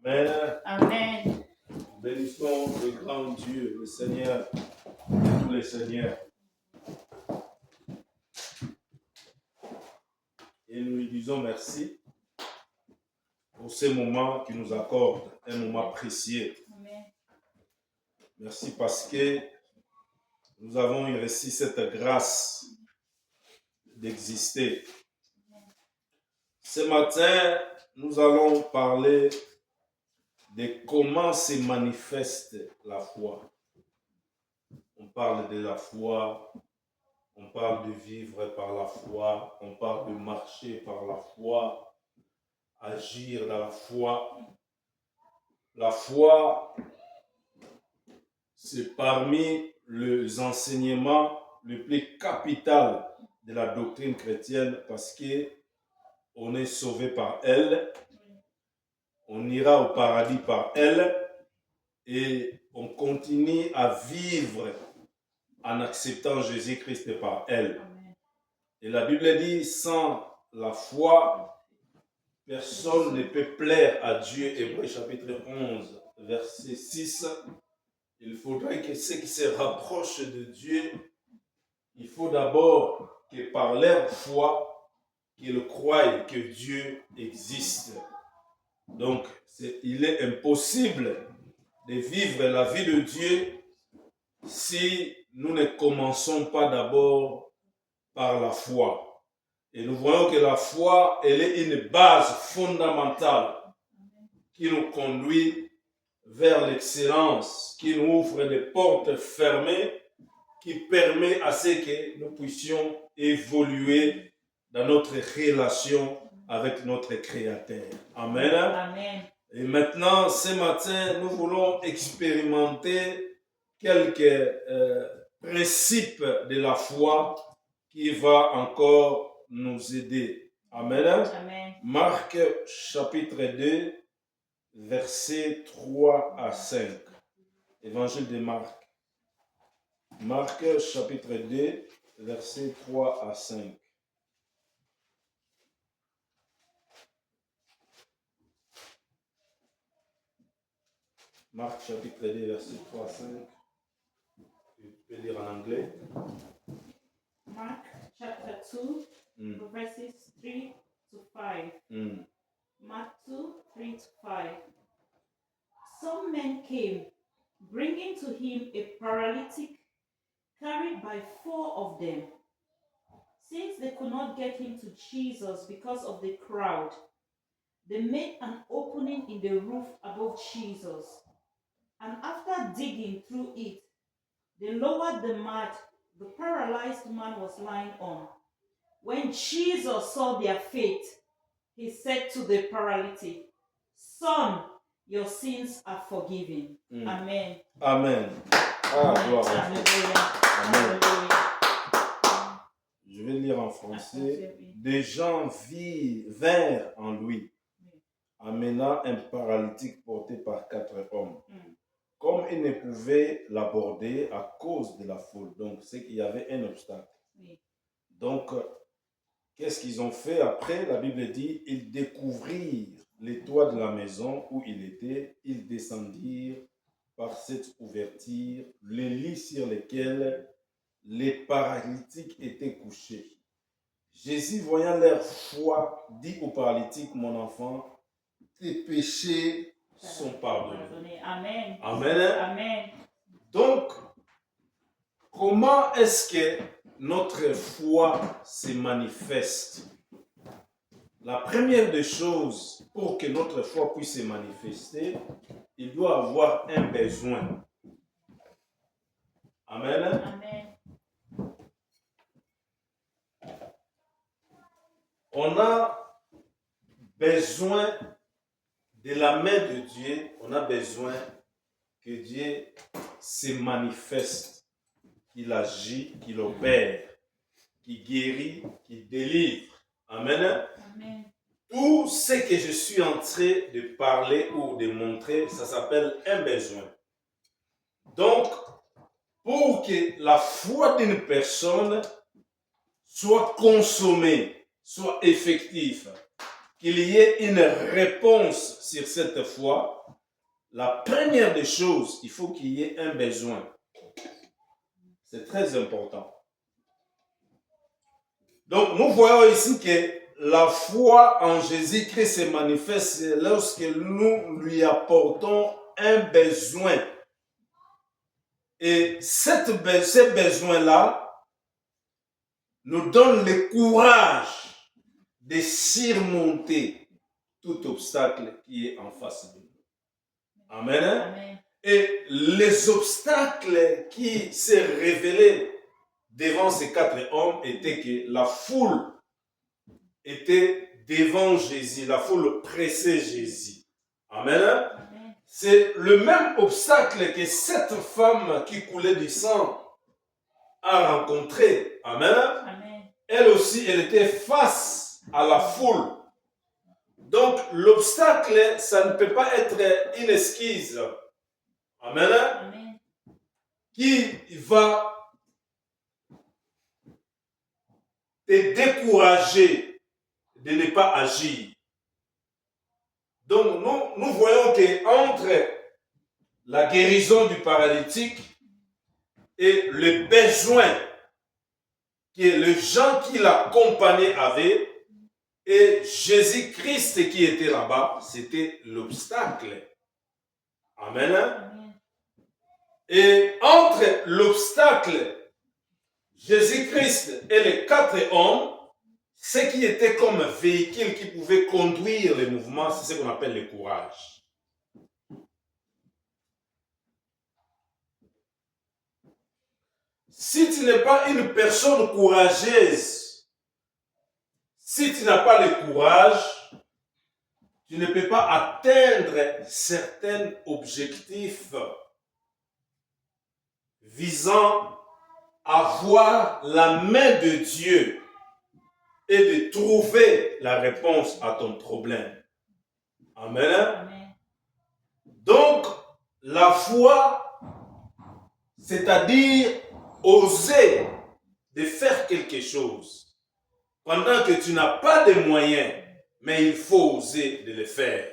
Amen. Amen. Bénissons le grand Dieu, le Seigneur de tous les seigneurs. Et nous lui disons merci pour ce moment qu'il nous accorde, un moment précieux. Amen. Merci parce que nous avons eu reçu cette grâce d'exister. Ce matin, nous allons parler de comment se manifeste la foi. On parle de la foi, on parle de vivre par la foi, on parle de marcher par la foi, agir dans la foi. La foi, c'est parmi les enseignements les plus capitaux de la doctrine chrétienne parce que on est sauvé par elle, on ira au paradis par elle et on continue à vivre en acceptant Jésus-Christ par elle. Et la Bible dit, sans la foi, personne ne peut plaire à Dieu. Hébreux chapitre 11, verset 6. Il faudrait que ceux qui se rapprochent de Dieu, il faut d'abord que par leur foi, qu'ils croient que Dieu existe. Donc, il est impossible de vivre la vie de Dieu si nous ne commençons pas d'abord par la foi. Et nous voyons que la foi, elle est une base fondamentale qui nous conduit vers l'excellence, qui nous ouvre des portes fermées, qui permet à ce que nous puissions évoluer dans notre relation avec notre Créateur. Amen. Amen. Et maintenant, ce matin, nous voulons expérimenter quelques principes de la foi qui va encore nous aider. Amen. Amen. Marc chapitre 2, versets 3 à 5. Évangile de Marc. Marc chapitre 2, versets 3 à 5. Marc chapitre 2, versets 3 à 5. Tu peux lire en anglais. Mark chapter 2, verses 3 to 5. Mark 2, 3 to 5. Some men came, bringing to him a paralytic carried by 4 of them. Since they could not get him to Jesus because of the crowd, they made an opening in the roof above Jesus. And after digging through it, they lowered the mat the paralyzed man was lying on. When Jesus saw their faith, he said to the paralytic, "Son, your sins are forgiven." Amen. Amen. Ah, gloire. Alléluia. Amen. Alléluia. Je vais lire en français. Des gens vinrent en lui, amenant un paralytique porté par 4 hommes. Comme ils ne pouvaient l'aborder à cause de la foule, donc c'est qu'il y avait un obstacle. Donc, qu'est-ce qu'ils ont fait après? La Bible dit, ils découvrirent les toits de la maison où il était, ils descendirent par cette ouverture les lits sur lesquels les paralytiques étaient couchés. Jésus, voyant leur foi, dit au paralytique, mon enfant, tes péchés sont pardonnés. Amen. Amen. Amen. Donc, comment est-ce que notre foi se manifeste? La première des choses, pour que notre foi puisse se manifester, il doit avoir un besoin. Amen. Amen. On a besoin de la main de Dieu, on a besoin que Dieu se manifeste, qu'il agit, qu'il opère, qu'il guérit, qu'il délivre. Amen. Amen. Tout ce que je suis en train de parler ou de montrer, ça s'appelle un besoin. Donc, pour que la foi d'une personne soit consommée, soit effective, qu'il y ait une réponse sur cette foi, la première des choses, il faut qu'il y ait un besoin. C'est très important. Donc, nous voyons ici que la foi en Jésus-Christ se manifeste lorsque nous lui apportons un besoin. Et ces besoins-là nous donnent le courage de surmonter tout obstacle qui est en face de nous. Amen. Amen. Et les obstacles qui s'est révélés devant ces 4 hommes étaient que la foule était devant Jésus, la foule pressait Jésus. Amen. Amen. C'est le même obstacle que cette femme qui coulait du sang a rencontré. Amen. Amen. Elle aussi, elle était face à la foule. Donc, l'obstacle, ça ne peut pas être une esquisse. Amen. Amen. Qui va te décourager de ne pas agir. Donc, nous voyons qu'entre la guérison du paralytique et le besoin que les gens qui l'accompagnaient avaient, et Jésus-Christ qui était là-bas, c'était l'obstacle. Amen. Amen. Et entre l'obstacle, Jésus-Christ et les 4 hommes, ce qui était comme véhicule qui pouvait conduire les mouvements, c'est ce qu'on appelle le courage. Si tu n'es pas une personne courageuse, si tu n'as pas le courage, tu ne peux pas atteindre certains objectifs visant à voir la main de Dieu et de trouver la réponse à ton problème. Amen. Amen. Donc, la foi, c'est-à-dire oser de faire quelque chose pendant que tu n'as pas de moyens, mais il faut oser de le faire.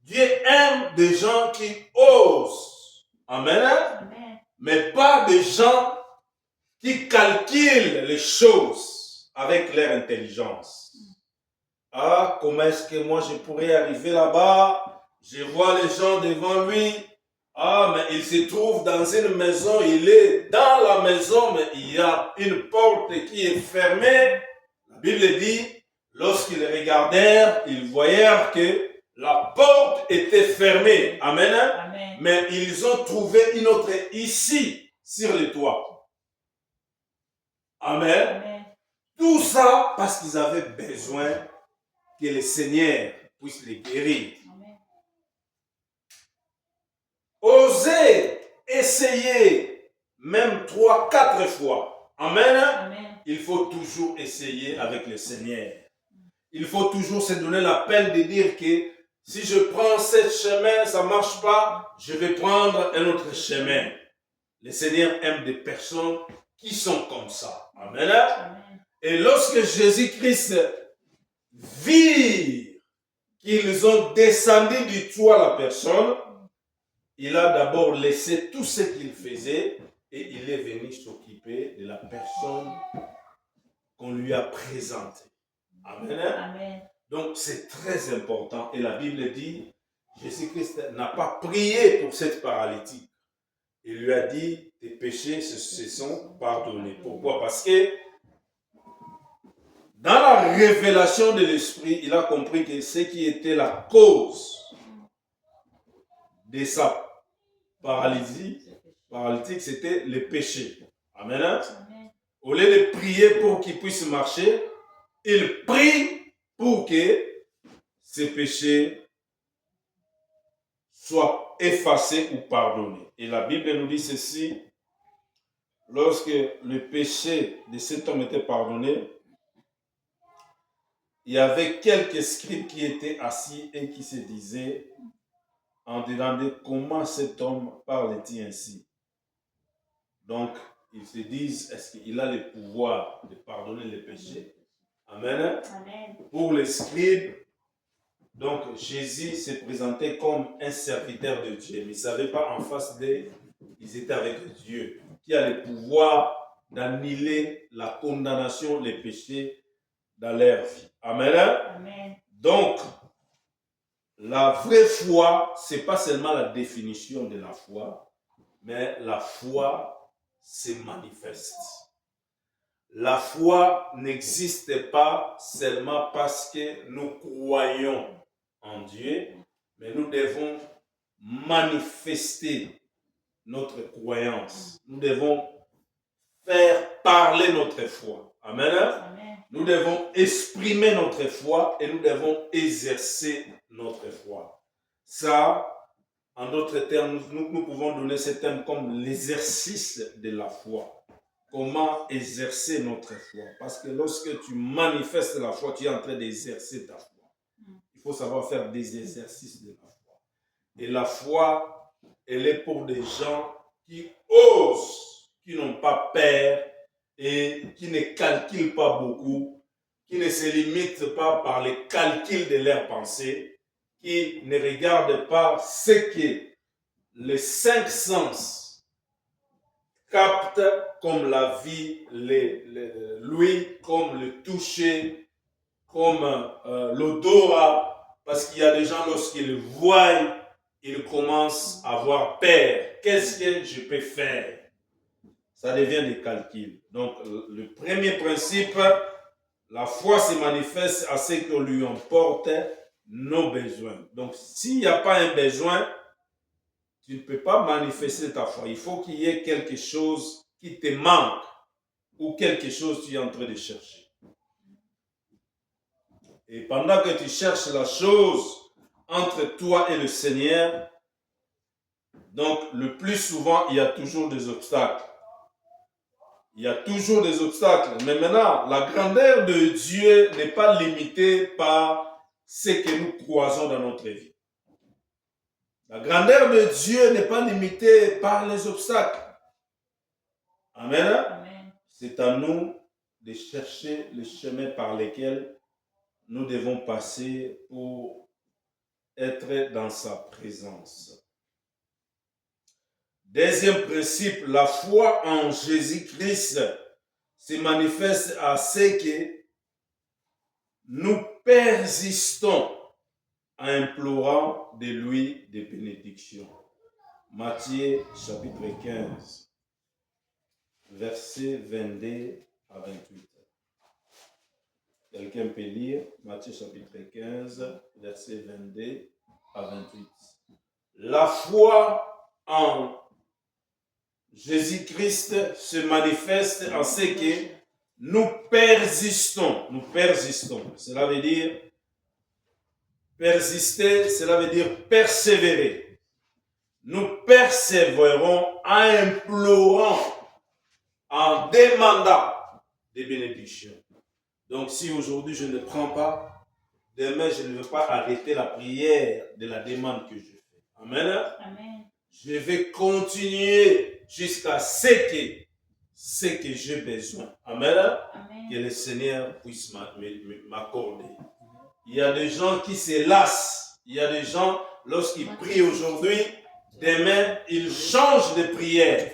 Dieu aime des gens qui osent. Amen. Amen. Mais pas des gens qui calculent les choses avec leur intelligence. Ah, comment est-ce que moi je pourrais arriver là-bas? Je vois les gens devant lui. Ah, mais il se trouve dans une maison, il est dans la maison, mais il y a une porte qui est fermée. La Bible dit, lorsqu'ils regardèrent, ils voyèrent que la porte était fermée. Amen. Amen. Mais ils ont trouvé une autre ici, sur le toit. Amen. Amen. Tout ça parce qu'ils avaient besoin que le Seigneur puisse les guérir. Amen. Osez essayer même 3, 4 fois. Amen. Amen. Il faut toujours essayer avec le Seigneur. Il faut toujours se donner la peine de dire que si je prends ce chemin, ça ne marche pas, je vais prendre un autre chemin. Le Seigneur aime des personnes qui sont comme ça. Amen. Amen. Et lorsque Jésus-Christ vit qu'ils ont descendu du toit la personne, il a d'abord laissé tout ce qu'il faisait et il est venu s'occuper de la personne qu'on lui a présentée. Amen. Amen. Donc c'est très important. Et la Bible dit, Jésus-Christ n'a pas prié pour cette paralytique. Il lui a dit, tes péchés se sont pardonnés. Pourquoi? Parce que dans la révélation de l'Esprit, il a compris que ce qui était la cause de sa paralytique, c'était le péché. Amen. Amen. Au lieu de prier pour qu'il puisse marcher, il prie pour que ses péchés soient effacés ou pardonnés. Et la Bible nous dit ceci, lorsque le péché de cet homme était pardonné, il y avait quelques scribes qui étaient assis et qui se disaient en demandant comment cet homme parle-t-il ainsi. Donc, ils se disent, est-ce qu'il a le pouvoir de pardonner les péchés? Amen. Amen. Pour les scribes, Donc Jésus se présentait comme un serviteur de Dieu, mais il ne savait pas en face d'eux, ils étaient avec Dieu, qui a le pouvoir d'annuler la condamnation, les péchés dans leur vie. Amen. Amen. Donc, la vraie foi, ce n'est pas seulement la définition de la foi, mais la foi se manifeste. La foi n'existe pas seulement parce que nous croyons en Dieu, mais nous devons manifester notre croyance. Nous devons faire parler notre foi. Amen. Amen. Nous devons exprimer notre foi et nous devons exercer notre foi. Ça, en d'autres termes, nous pouvons donner ce terme comme l'exercice de la foi. Comment exercer notre foi? Parce que lorsque tu manifestes la foi, tu es en train d'exercer ta foi. Il faut savoir faire des exercices de la foi. Et la foi, elle est pour des gens qui osent, qui n'ont pas peur et qui ne calculent pas beaucoup, qui ne se limitent pas par les calculs de leurs pensées, qui ne regardent pas ce que les cinq sens captent comme la vie, l'ouïe, comme le toucher, comme l'odorat, parce qu'il y a des gens, lorsqu'ils voient, ils commencent à avoir peur. Qu'est-ce que je peux faire? Ça devient des calculs. Donc, le premier principe, la foi se manifeste à ce qu'on lui emporte nos besoins. Donc, s'il n'y a pas un besoin, tu ne peux pas manifester ta foi. Il faut qu'il y ait quelque chose qui te manque ou quelque chose que tu es en train de chercher. Et pendant que tu cherches la chose entre toi et le Seigneur, donc le plus souvent, il y a toujours des obstacles. Il y a toujours des obstacles. Mais maintenant, la grandeur de Dieu n'est pas limitée par ce que nous croisons dans notre vie. La grandeur de Dieu n'est pas limitée par les obstacles. Amen. Amen. C'est à nous de chercher le chemin par lequel nous devons passer pour être dans sa présence. Deuxième principe, la foi en Jésus-Christ se manifeste à ce que nous persistons en implorant de lui des bénédictions. Matthieu chapitre 15, versets 22 à 28. Quelqu'un peut lire Matthieu chapitre 15, versets 22 à 28. La foi en Jésus-Christ se manifeste en ce que nous persistons. Nous persistons. Cela veut dire persister, cela veut dire persévérer. Nous persévérons en implorant, en demandant des bénédictions. Donc si aujourd'hui je ne prends pas, demain je ne vais pas arrêter la prière de la demande que je fais. Amen. Amen. Je vais continuer jusqu'à ce que j'ai besoin. Amen. Amen. Que le Seigneur puisse m'accorder. Il y a des gens qui se lassent. Il y a des gens, lorsqu'ils prient aujourd'hui, demain, ils changent de prière.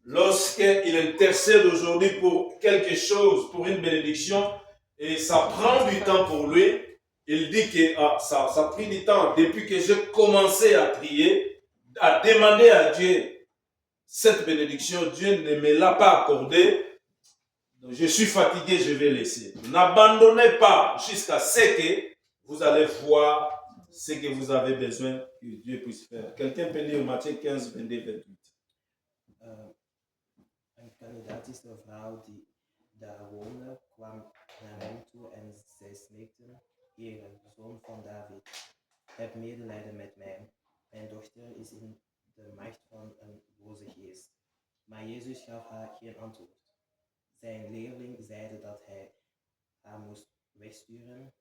Lorsqu'ils intercèdent aujourd'hui pour quelque chose, pour une bénédiction, et ça prend du temps pour lui, il dit que ça a pris du temps. Depuis que j'ai commencé à prier, à demander à Dieu cette bénédiction, Dieu ne me l'a pas accordée. Donc, je suis fatigué, je vais laisser. N'abandonnez pas jusqu'à ce que vous allez voir ce que vous avez besoin que Dieu puisse faire. Quelqu'un peut lire Matthieu 15, 22, 28. Een Canadische vrouw die daar woonde, kwam naar hem toe en zij smeekte: Heer, zoon van David, heb medelijden met mij. Mijn dochter is in de macht van een boze geest. Maar Jezus gaf haar geen antwoord. Zijn leerling zeide dat hij haar moest wegsturen.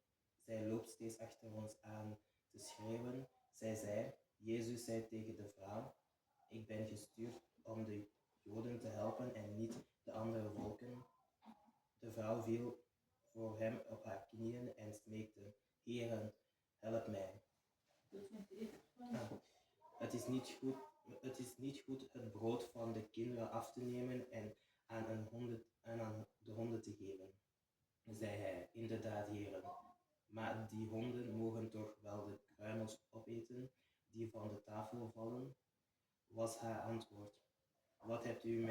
Zij loopt steeds achter ons aan te schreeuwen. Zij zei: Jezus zei tegen de vrouw: Ik ben gestuurd om de Joden te helpen en niet de andere volken. De vrouw viel voor hem op haar knieën en smeekte: Heer, help mij. Het is niet goed het brood van de kinderen af te nemen en aan de honden te geven, zei hij. Inderdaad, heren. Maar die honden mogen toch wel de kruimels opeten die van de tafel vallen, was haar antwoord. Wat hebt u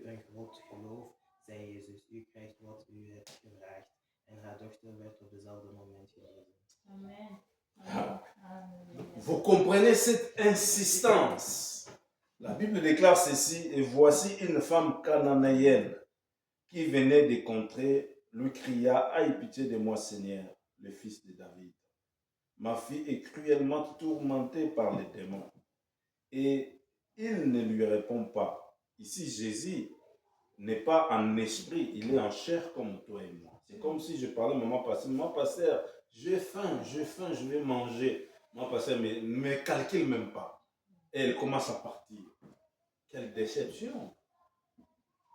een groot geloof, zei Jezus. U krijgt wat u hebt gevraagd. En haar dochter werd op dezelfde moment genezen. Amen. Vous comprenez cette insistance. La Bible déclare ceci, et voici une femme cananéenne qui venait des contrées, lui cria, aie pitié de moi, Seigneur, le fils de David. Ma fille est cruellement tourmentée par les démons. Et il ne lui répond pas. Ici, Jésus n'est pas en esprit, il est en chair comme toi et moi. C'est comme si je parlais maman pasteur, j'ai faim, je vais manger. Maman pasteur ne me calcule même pas. Et elle commence à partir. Quelle déception.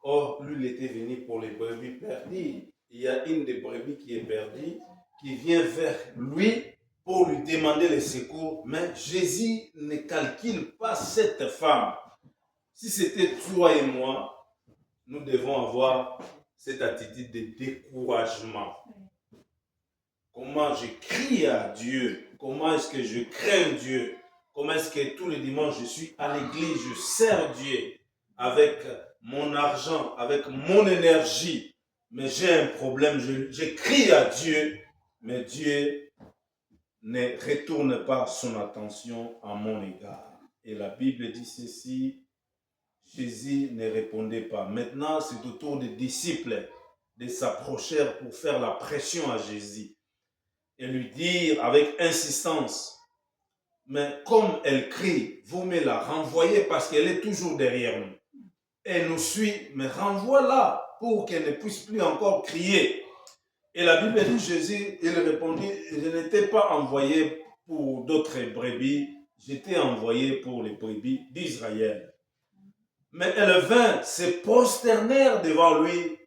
Or, lui, il était venu pour les brebis perdues. Il y a une des brebis qui est perdue, qui vient vers lui pour lui demander le secours. Mais Jésus ne calcule pas cette femme. Si c'était toi et moi, nous devons avoir cette attitude de découragement. Comment je crie à Dieu? Comment est-ce que je crains Dieu? Comment est-ce que tous les dimanches je suis à l'église, je sers Dieu avec mon argent, avec mon énergie. Mais j'ai un problème, je crie à Dieu, mais Dieu ne retourne pas son attention à mon égard. Et la Bible dit ceci, Jésus ne répondait pas. Maintenant, c'est au tour des disciples de s'approcher pour faire la pression à Jésus et lui dire avec insistance, mais comme elle crie, vous me la renvoyez parce qu'elle est toujours derrière nous. Elle nous suit, mais renvoie-la pour qu'elle ne puisse plus encore crier. Et la Bible dit, Jésus, il répondit, je n'étais pas envoyé pour d'autres brebis, j'étais envoyé pour les brebis d'Israël. Mais elle vint se prosterner devant lui.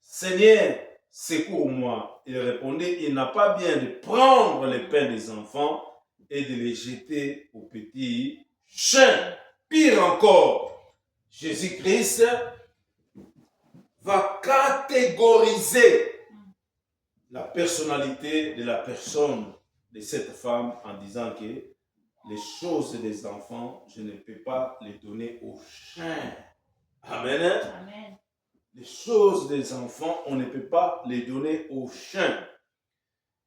Seigneur, secours-moi. Il répondit, il n'a pas bien de prendre les pains des enfants et de les jeter aux petits chiens. Pire encore, Jésus-Christ va catégoriser la personnalité de la personne de cette femme en disant que les choses des enfants, je ne peux pas les donner aux chiens. Amen. Amen. Les choses des enfants, on ne peut pas les donner aux chiens.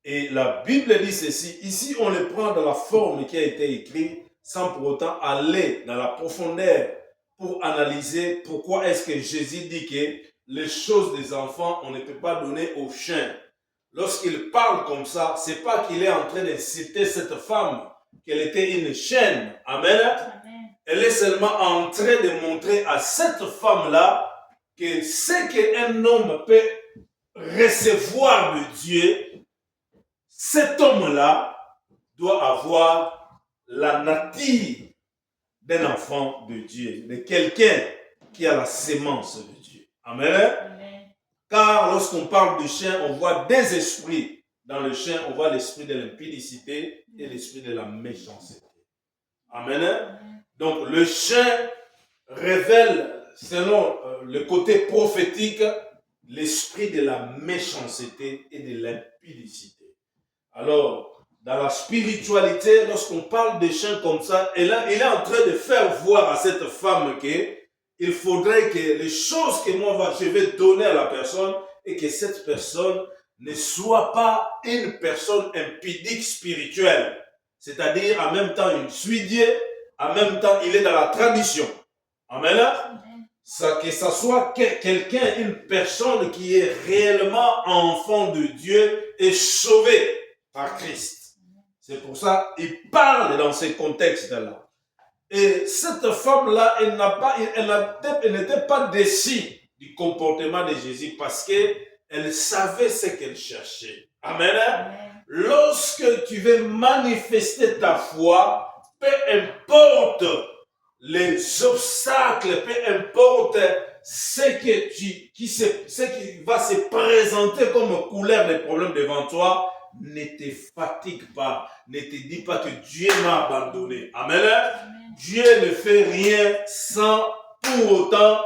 Et la Bible dit ceci, ici on le prend dans la forme qui a été écrite, sans pour autant aller dans la profondeur pour analyser pourquoi est-ce que Jésus dit que les choses des enfants, on ne peut pas donner aux chiens. Lorsqu'il parle comme ça, c'est pas qu'il est en train de citer cette femme, qu'elle était une chienne. Amen. Amen. Elle est seulement en train de montrer à cette femme-là que ce qu'un homme peut recevoir de Dieu, cet homme-là doit avoir la nature d'un enfant de Dieu, de quelqu'un qui a la sémence de Dieu. Amen. Amen. Car lorsqu'on parle du chien, on voit des esprits. Dans le chien, on voit l'esprit de l'impudicité et l'esprit de la méchanceté. Amen. Amen. Donc le chien révèle, selon le côté prophétique, l'esprit de la méchanceté et de l'impudicité. Alors, dans la spiritualité, lorsqu'on parle des chiens comme ça, il est en train de faire voir à cette femme qu'il faudrait que les choses que moi je vais donner à la personne et que cette personne ne soit pas une personne impudique spirituelle. C'est-à-dire, en même temps, il suit Dieu, en même temps, il est dans la tradition. Amen. Que ça soit quelqu'un, une personne qui est réellement enfant de Dieu et sauvé par Christ. C'est pour ça qu'il parle dans ces contextes-là. Et cette femme-là, elle n'était pas déçue du comportement de Jésus parce qu'elle savait ce qu'elle cherchait. Amen. Amen. Lorsque tu veux manifester ta foi, peu importe les obstacles, peu importe ce qui va se présenter comme couleur des problèmes devant toi, ne te fatigue pas. Ne te dis pas que Dieu m'a abandonné. Amen. Dieu ne fait rien sans pour autant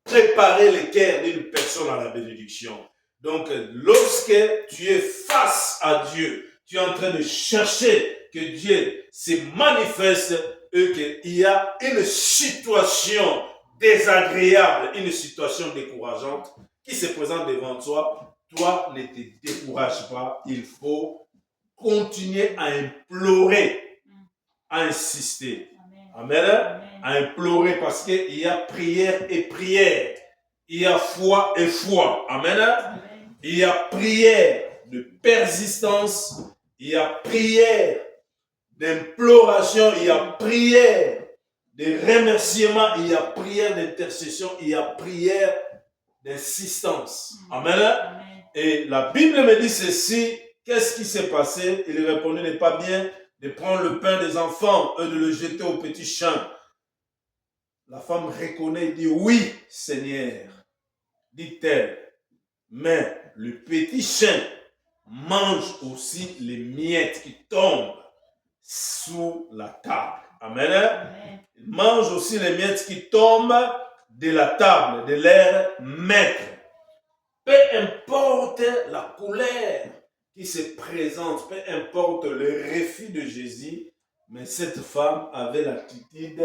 préparer le cœur d'une personne à la bénédiction. Donc, lorsque tu es face à Dieu, tu es en train de chercher que Dieu se manifeste et qu'il y a une situation désagréable, une situation décourageante qui se présente devant toi, toi ne te décourage pas. Il faut continuer à implorer, à insister. Amen. Amen. À implorer parce qu'il y a prière et prière. Il y a foi et foi. Amen. Amen. Il y a prière de persistance. Il y a prière d'imploration. Il y a prière de remerciement. Il y a prière d'intercession. Il y a prière d'insistance. Amen. Amen. Et la Bible me dit ceci. Qu'est-ce qui s'est passé? Il répondit, n'est pas bien de prendre le pain des enfants et de le jeter au petit champ. La femme reconnaît et dit, oui, Seigneur, dit-elle, mais le petit chien mange aussi les miettes qui tombent sous la table. Amen. Amen. Il mange aussi les miettes qui tombent de la table de leur maître. Peu importe la colère qui se présente, peu importe le refus de Jésus, mais cette femme avait l'attitude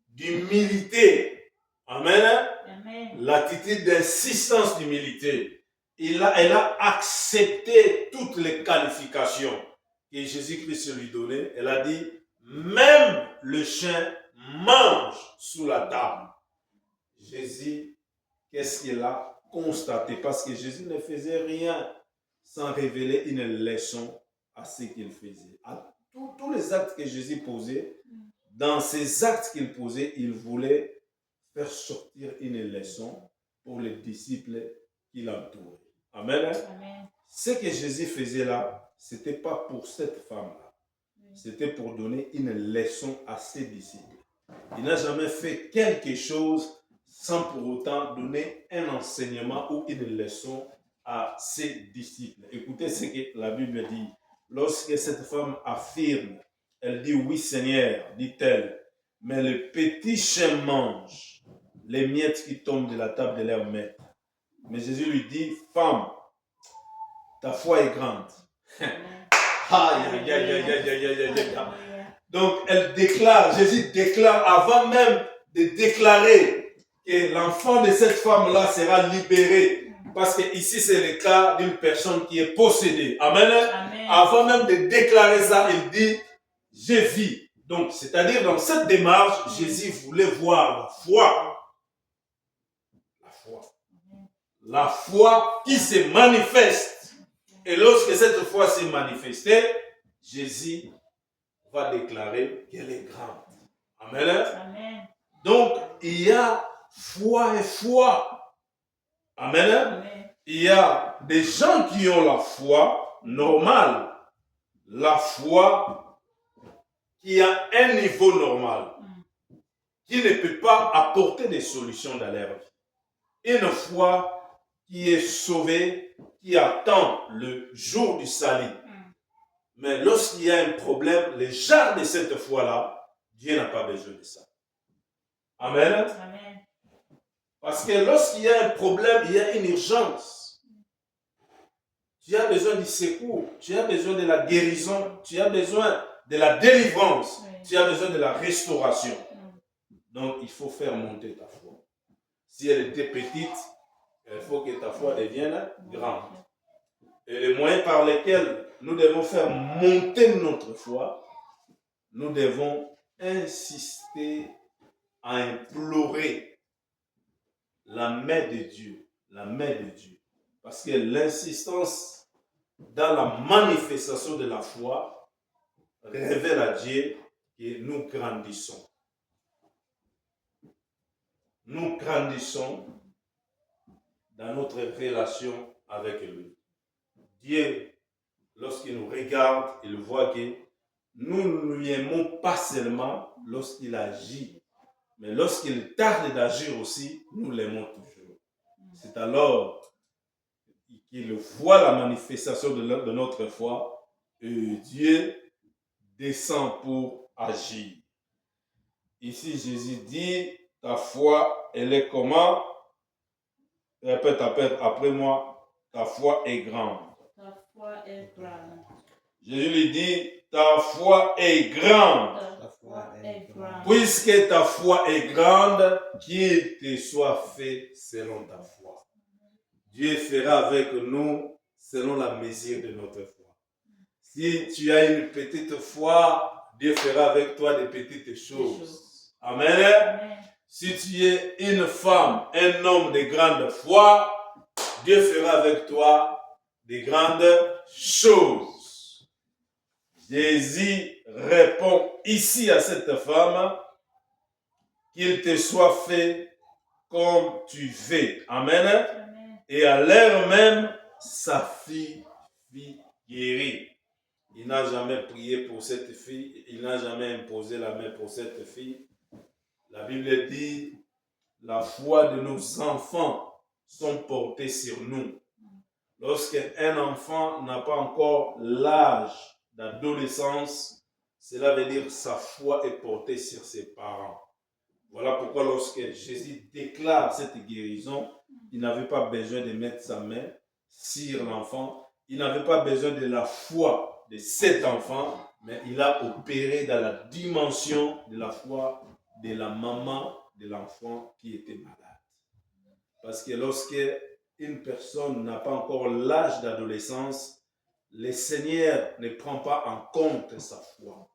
d'humilité. Amen. Amen. L'attitude d'insistance d'humilité. Elle a accepté toutes les qualifications que Jésus-Christ lui donnait. Elle a dit, même le chien mange sous la table. Jésus, qu'est-ce qu'il a constaté? Parce que Jésus ne faisait rien sans révéler une leçon à ce qu'il faisait. À tous les actes que Jésus posait, dans ces actes qu'il posait, il voulait faire sortir une leçon pour les disciples qui l'entouraient. Amen. Amen. Ce que Jésus faisait là, ce n'était pas pour cette femme-là. C'était pour donner une leçon à ses disciples. Il n'a jamais fait quelque chose sans pour autant donner un enseignement ou une leçon à ses disciples. Écoutez ce que la Bible dit. Lorsque cette femme affirme, elle dit, oui Seigneur, dit-elle, mais le petit chien mange les miettes qui tombent de la table de leur maître. Mais Jésus lui dit, femme, ta foi est grande. Donc elle déclare, Jésus déclare avant même de déclarer que l'enfant de cette femme-là sera libéré. Parce que ici c'est le cas d'une personne qui est possédée. Amen. Amen. Avant même de déclarer ça, il dit, je vis. Donc c'est-à-dire dans cette démarche, Jésus voulait voir la foi. La foi qui se manifeste. Et lorsque cette foi s'est manifestée, Jésus va déclarer qu'elle est grande. Amen. Amen. Donc, il y a foi et foi. Amen. Amen. Il y a des gens qui ont la foi normale. La foi qui a un niveau normal. Qui ne peut pas apporter des solutions dans leur vie. Une foi qui est sauvé, qui attend le jour du salut. Mais lorsqu'il y a un problème, les gens de cette foi-là, Dieu n'a pas besoin de ça. Amen. Amen. Parce que lorsqu'il y a un problème, il y a une urgence. Tu as besoin du secours, tu as besoin de la guérison, tu as besoin de la délivrance, tu as besoin de la restauration. Donc, il faut faire monter ta foi. Si elle était petite, il faut que ta foi devienne grande. Et les moyens par lesquels nous devons faire monter notre foi, nous devons insister à implorer la main de Dieu. La main de Dieu. Parce que l'insistance dans la manifestation de la foi révèle à Dieu que nous grandissons. Nous grandissons dans notre relation avec lui. Dieu, lorsqu'il nous regarde, il voit que nous ne lui aimons pas seulement lorsqu'il agit, mais lorsqu'il tarde d'agir aussi, nous l'aimons toujours. C'est alors qu'il voit la manifestation de notre foi et Dieu descend pour agir. Ici, Jésus dit, ta foi, elle est comment? Répète après moi, ta foi est grande. Ta foi est grande. Jésus lui dit, ta foi est grande. Ta foi est grande. Puisque ta foi est grande, qu'il te soit fait selon ta foi. Dieu fera avec nous selon la mesure de notre foi. Si tu as une petite foi, Dieu fera avec toi des petites choses. Amen. Amen. Si tu es une femme, un homme de grande foi, Dieu fera avec toi des grandes choses. Jésus répond ici à cette femme, qu'il te soit fait comme tu veux. Amen. Amen. Et à l'heure même, sa fille fut guérie. Il n'a jamais prié pour cette fille, il n'a jamais imposé la main pour cette fille. La Bible dit, la foi de nos enfants sont portées sur nous. Lorsqu'un enfant n'a pas encore l'âge d'adolescence, cela veut dire que sa foi est portée sur ses parents. Voilà pourquoi lorsque Jésus déclare cette guérison, il n'avait pas besoin de mettre sa main sur l'enfant. Il n'avait pas besoin de la foi de cet enfant, mais il a opéré dans la dimension de la foi de la maman de l'enfant qui était malade. Parce que lorsque une personne n'a pas encore l'âge d'adolescence, le Seigneur ne prend pas en compte sa foi.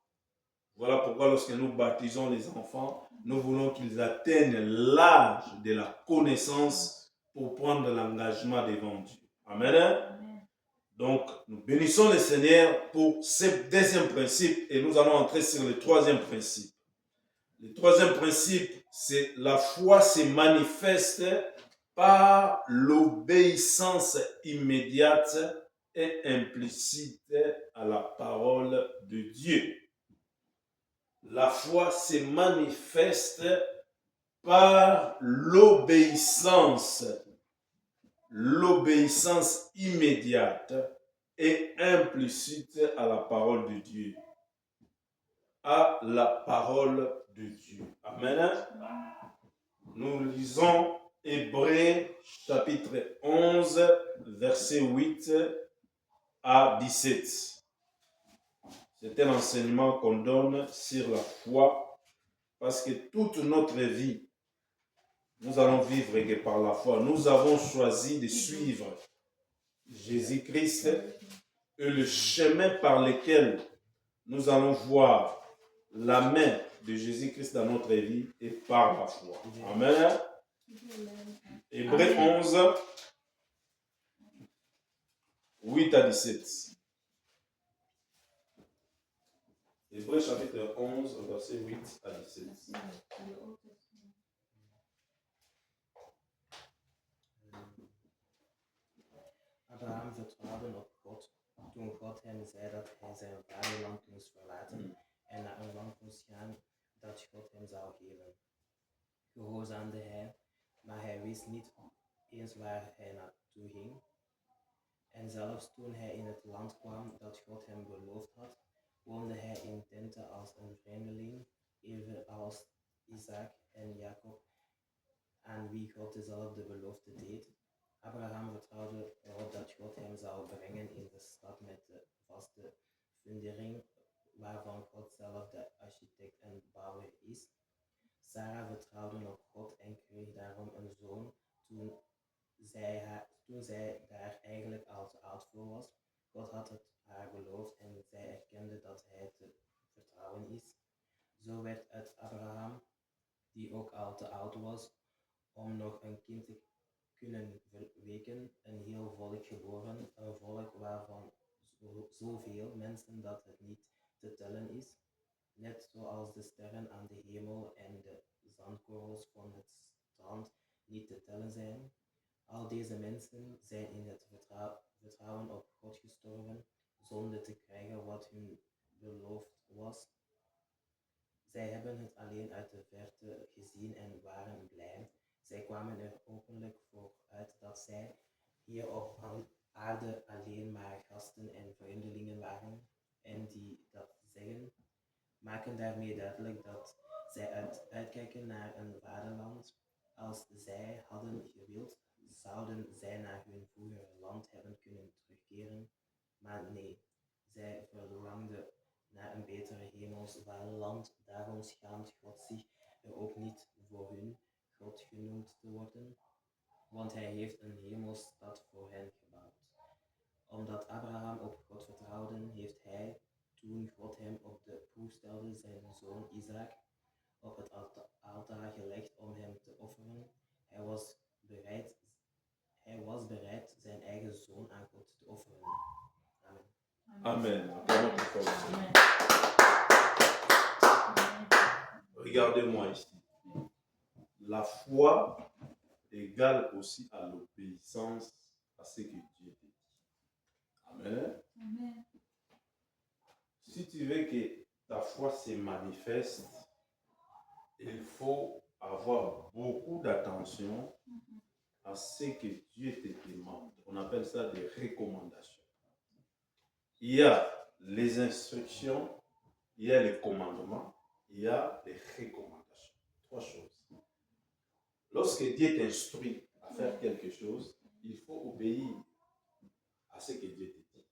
Voilà pourquoi lorsque nous baptisons les enfants, nous voulons qu'ils atteignent l'âge de la connaissance pour prendre l'engagement devant Dieu. Amen. Amen. Donc, nous bénissons le Seigneur pour ce deuxième principe et nous allons entrer sur le troisième principe. Le troisième principe, c'est la foi se manifeste par l'obéissance immédiate et implicite à la parole de Dieu. La foi se manifeste par l'obéissance immédiate et implicite à la parole de Dieu. À la parole de Dieu. Amen. Nous lisons Hébreux chapitre 11, verset 8 à 17. C'est un enseignement qu'on donne sur la foi parce que toute notre vie, nous allons vivre que par la foi. Nous avons choisi de suivre Jésus-Christ et le chemin par lequel nous allons voir la main de Jésus-Christ dans notre vie et par la foi. Amen. Hébreux 11, 8 à 17. Hébreux chapitre 11, verset 8 à 17. Abraham vertrouwde op God toen God hem zei dat hij zijn vaderland moest verlaten en naar een land moest gaan dat God hem zou geven. Gehoorzaamde hij, maar hij wist niet eens waar hij naartoe ging. En zelfs toen hij in het land kwam dat God hem beloofd had, woonde hij in tenten als een vreemdeling, evenals Isaac en Jacob, aan wie God dezelfde belofte deed. Abraham vertrouwde erop dat God hem zou brengen in de stad met de vaste fundering, waarvan God zelf de architect en bouwer is. Sarah vertrouwde op God en kreeg daarom een zoon toen zij daar eigenlijk al te oud voor was. God had het haar beloofd en zij erkende dat hij te vertrouwen is. Zo werd uit Abraham, die ook al te oud was om nog een kind te kunnen verweken, een heel volk geboren, een volk waarvan zoveel mensen dat het niet te tellen is, net zoals de sterren aan de hemel en de zandkorrels van het strand niet te tellen zijn. Al deze mensen zijn in het vertrouwen op God gestorven, zonder te krijgen wat hun beloofd was. Zij hebben het alleen uit de verte gezien en waren blij. Zij kwamen er openlijk voor uit dat zij hier op aarde alleen maar gasten en vreemdelingen waren en die dat zeggen, maken daarmee duidelijk dat zij uitkijken naar een vaderland. Als zij hadden gewild, zouden zij naar hun vroegere land hebben kunnen terugkeren, maar nee, zij verlangden naar een betere hemels vaderland. Daarom schaamt God zich er ook niet voor hun God genoemd te worden, want hij heeft een hemelstad voor hen gebouwd. Omdat Abraham op God vertrouwde, heeft hij, toen God hem op de proef stelde, zijn zoon Isaac op het altaar gelegd om hem te offeren. Hij was bereid zijn eigen zoon aan God te offeren. Amen. Amen. Regardez-moi ici. La foi égale aussi à l'obéissance à ce que Dieu te dit. Amen. Amen. Si tu veux que ta foi se manifeste, il faut avoir beaucoup d'attention à ce que Dieu te demande. On appelle ça des recommandations. Il y a les instructions, il y a les commandements, il y a les recommandations. Trois choses. Lorsque Dieu t'instruit à faire quelque chose, il faut obéir à ce que Dieu te dit.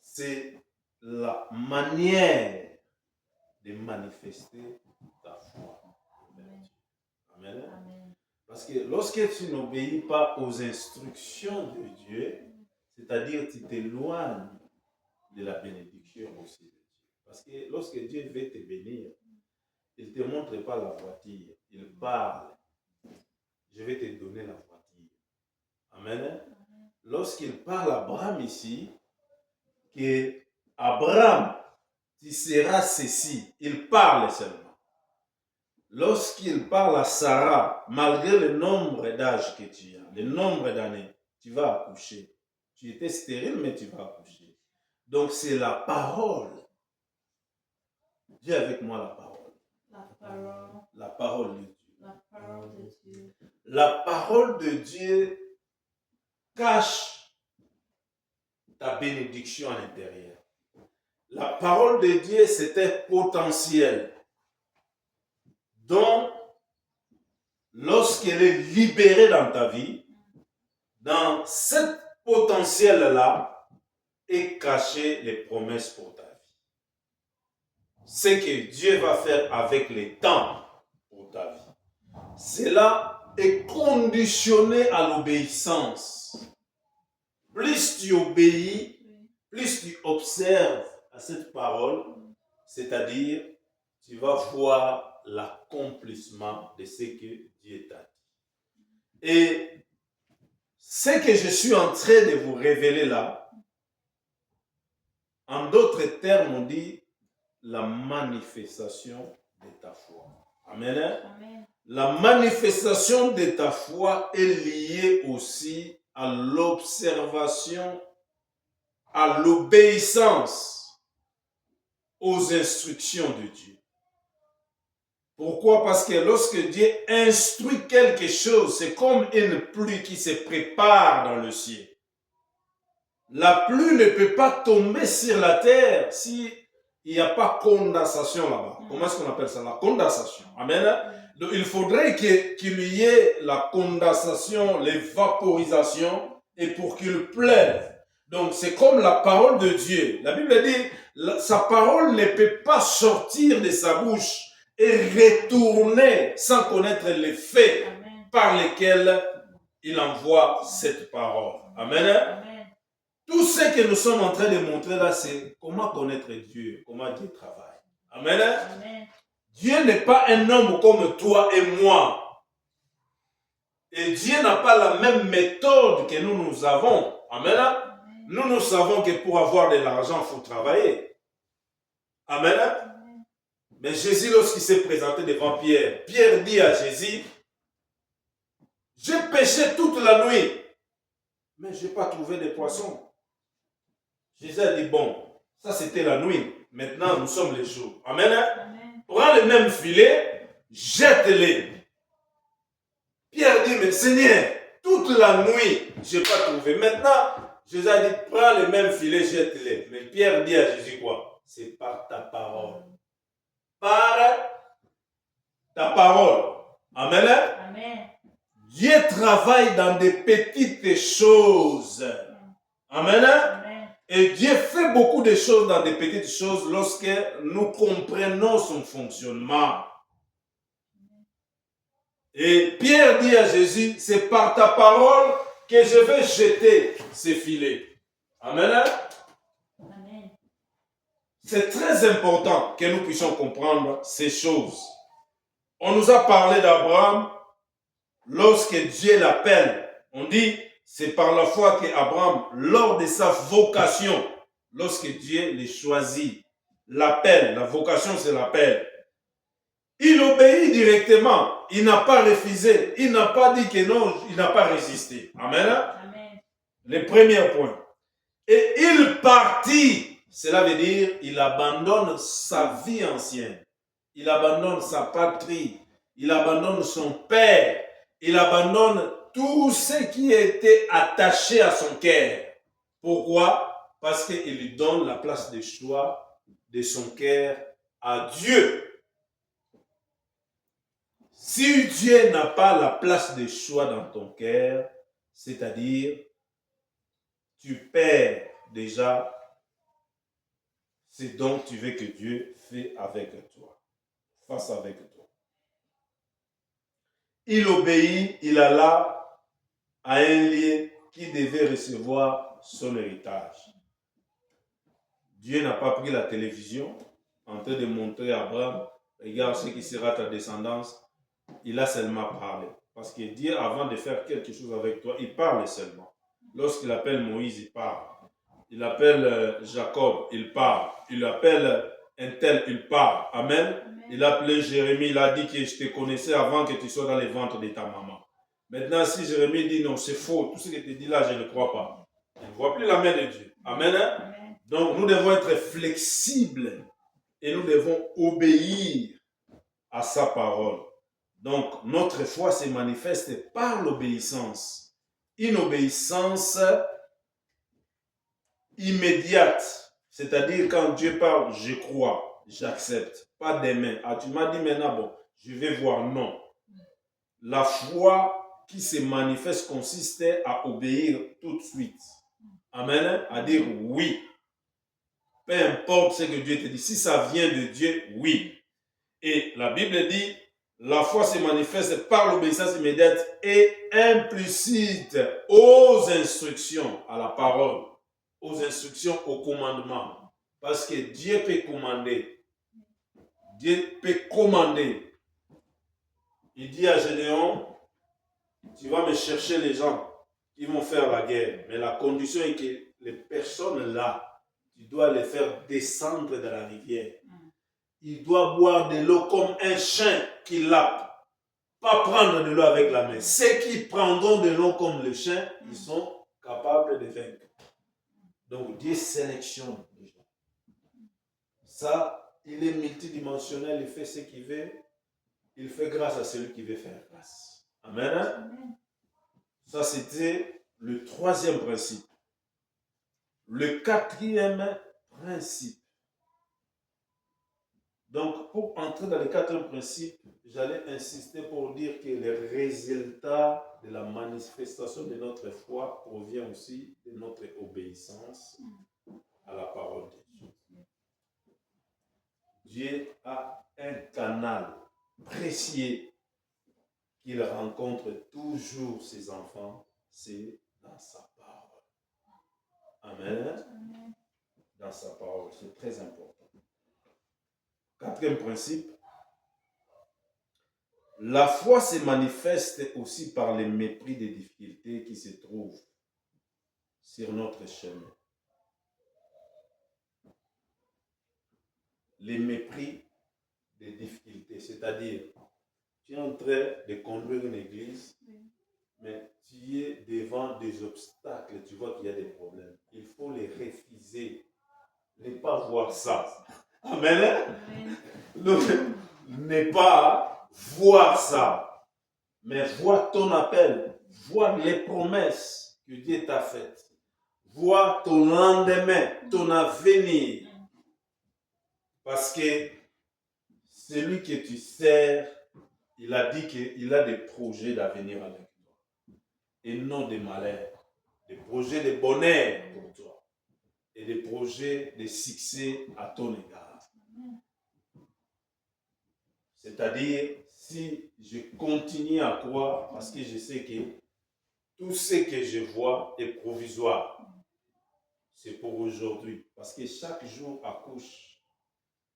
C'est la manière de manifester ta foi envers Dieu. Amen. Amen. Parce que lorsque tu n'obéis pas aux instructions de Dieu, c'est-à-dire tu t'éloignes de la bénédiction aussi de Dieu. Parce que lorsque Dieu veut te bénir, il ne te montre pas la voiture, il parle. Je vais te donner la voiture. Amen. Lorsqu'il parle à Abraham ici, que Abraham, tu seras ceci, il parle seulement. Lorsqu'il parle à Sarah, malgré le nombre d'âges que tu as, le nombre d'années, tu vas accoucher. Tu étais stérile, mais tu vas accoucher. Donc c'est la parole. Dis avec moi la parole. La parole. La parole de Dieu. La parole de Dieu. La parole de Dieu cache ta bénédiction à l'intérieur. La parole de Dieu, c'est un potentiel. Donc, lorsqu'elle est libérée dans ta vie, dans ce potentiel-là est caché les promesses pour ta vie. Ce que Dieu va faire avec les temps pour ta vie. Cela est conditionné à l'obéissance. Plus tu obéis, plus tu observes à cette parole, c'est-à-dire tu vas voir l'accomplissement de ce que Dieu t'a dit. Et ce que je suis en train de vous révéler là, en d'autres termes, on dit la manifestation de ta foi. Amen. Amen. La manifestation de ta foi est liée aussi à l'observation, à l'obéissance aux instructions de Dieu. Pourquoi? Parce que lorsque Dieu instruit quelque chose, c'est comme une pluie qui se prépare dans le ciel. La pluie ne peut pas tomber sur la terre si il n'y a pas condensation là-bas. Comment est-ce qu'on appelle ça? La condensation. Amen. Donc il faudrait qu'il y ait la condensation, l'évaporisation, et pour qu'il pleuve. Donc c'est comme la parole de Dieu. La Bible dit, sa parole ne peut pas sortir de sa bouche et retourner sans connaître les faits par lesquels il envoie cette parole. Amen. Amen. Tout ce que nous sommes en train de montrer là, c'est comment connaître Dieu, comment Dieu travaille. Amen. Amen. Dieu n'est pas un homme comme toi et moi. Et Dieu n'a pas la même méthode que nous avons. Amen. Amen. Nous savons que pour avoir de l'argent, il faut travailler. Amen. Amen. Mais Jésus, lorsqu'il s'est présenté devant Pierre, Pierre dit à Jésus, j'ai pêché toute la nuit, mais je n'ai pas trouvé de poissons. Jésus a dit, bon, ça c'était la nuit. Maintenant, nous sommes les jours. Amen. Amen. Prends le même filet, jette-les. Pierre dit, mais Seigneur, toute la nuit, je n'ai pas trouvé. Maintenant, Jésus a dit, prends les mêmes filets, jette-les. Mais Pierre dit à Jésus quoi? C'est par ta parole. Par ta parole. Amen. Amen. Dieu travaille dans des petites choses. Amen. Amen. Et Dieu fait beaucoup de choses dans des petites choses lorsque nous comprenons son fonctionnement. Et Pierre dit à Jésus, c'est par ta parole que je vais jeter ces filets. Amen. Amen. C'est très important que nous puissions comprendre ces choses. On nous a parlé d'Abraham lorsque Dieu l'appelle. On dit, c'est par la foi qu'Abraham, lors de sa vocation, lorsque Dieu les choisit, l'appel, la vocation c'est l'appel. Il obéit directement, il n'a pas refusé, il n'a pas dit que non, il n'a pas résisté. Amen. Amen. Le premier point. Et il partit, cela veut dire, il abandonne sa vie ancienne, il abandonne sa patrie, il abandonne son père, il abandonne tout ce qui était attaché à son cœur. Pourquoi? Parce qu'il lui donne la place de choix de son cœur à Dieu. Si Dieu n'a pas la place de choix dans ton cœur, c'est-à-dire, tu perds déjà ce dont tu veux que Dieu fasse avec toi. Il obéit, il alla à un lieu qui devait recevoir son héritage. Dieu n'a pas pris la télévision en train de montrer à Abraham, regarde ce qui sera ta descendance. Il a seulement parlé. Parce que Dieu, avant de faire quelque chose avec toi, il parle seulement. Lorsqu'il appelle Moïse, il parle. Il appelle Jacob, il parle. Il appelle un tel, il parle. Amen. Amen. Il a appelé Jérémie, il a dit que je te connaissais avant que tu sois dans les ventres de ta maman. Maintenant, si Jérémie dit non, c'est faux, tout ce que tu dis là, je ne crois pas. Il ne voit plus la main de Dieu. Amen. Amen. Donc, nous devons être flexibles et nous devons obéir à sa parole. Donc, notre foi se manifeste par l'obéissance. Une obéissance immédiate. C'est-à-dire, quand Dieu parle, je crois, j'accepte. Pas demain. Ah, tu m'as dit maintenant, bon, je vais voir. Non. La foi qui se manifeste consiste à obéir tout de suite. Amen. À dire oui. Peu importe ce que Dieu te dit. Si ça vient de Dieu, oui. Et la Bible dit, la foi se manifeste par l'obéissance immédiate et implicite aux instructions, à la parole, aux instructions, au commandement. Parce que Dieu peut commander. Dieu peut commander. Il dit à Gédéon, tu vas me chercher les gens qui vont faire la guerre. Mais la condition est que les personnes là, tu dois les faire descendre de la rivière. Il doit boire de l'eau comme un chien qui lappe. Pas prendre de l'eau avec la main. Ceux qui prendront de l'eau comme le chien, ils sont capables de vaincre. Donc Dieu sélectionne les gens. Ça, il est multidimensionnel, il fait ce qu'il veut. Il fait grâce à celui qui veut faire grâce. Amen. Amen. Ça, c'était le troisième principe. Le quatrième principe. Donc, pour entrer dans le quatrième principe, j'allais insister pour dire que les résultats de la manifestation de notre foi provient aussi de notre obéissance à la parole de Dieu. Dieu a un canal précieux qu'il rencontre toujours ses enfants, c'est dans sa parole. Amen. Dans sa parole, c'est très important. Quatrième principe, la foi se manifeste aussi par le mépris des difficultés qui se trouvent sur notre chemin. Le mépris des difficultés, c'est-à-dire, tu es en train de conduire une église, mais tu es devant des obstacles, tu vois qu'il y a des problèmes. Il faut les refuser, ne pas voir ça. Amen. Ne pas voir ça, mais vois ton appel, vois les promesses que Dieu t'a faites. Vois ton lendemain, ton avenir. Parce que celui que tu sers, il a dit qu'il a des projets d'avenir avec toi. Et non des malheurs. Des projets de bonheur pour toi. Et des projets de succès à ton égard. C'est-à-dire, si je continue à croire, parce que je sais que tout ce que je vois est provisoire. C'est pour aujourd'hui. Parce que chaque jour accouche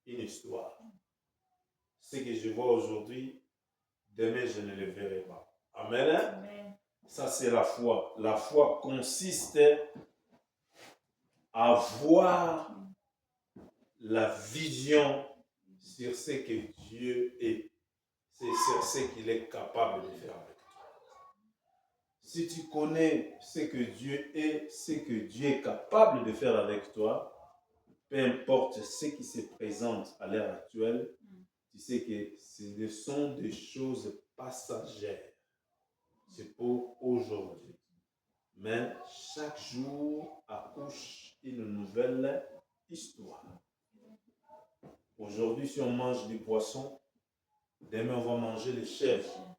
une histoire. Ce que je vois aujourd'hui, demain je ne le verrai pas. Amen. Amen. Ça c'est la foi. La foi consiste à voir la vision sur ce que Dieu est. C'est sur ce qu'il est capable de faire avec toi. Si tu connais ce que Dieu est, ce que Dieu est capable de faire avec toi, peu importe ce qui se présente à l'heure actuelle, tu sais que ce sont des choses passagères. C'est pour aujourd'hui. Mais chaque jour accouche une nouvelle histoire. Aujourd'hui, si on mange du poisson, demain on va manger les chèvres.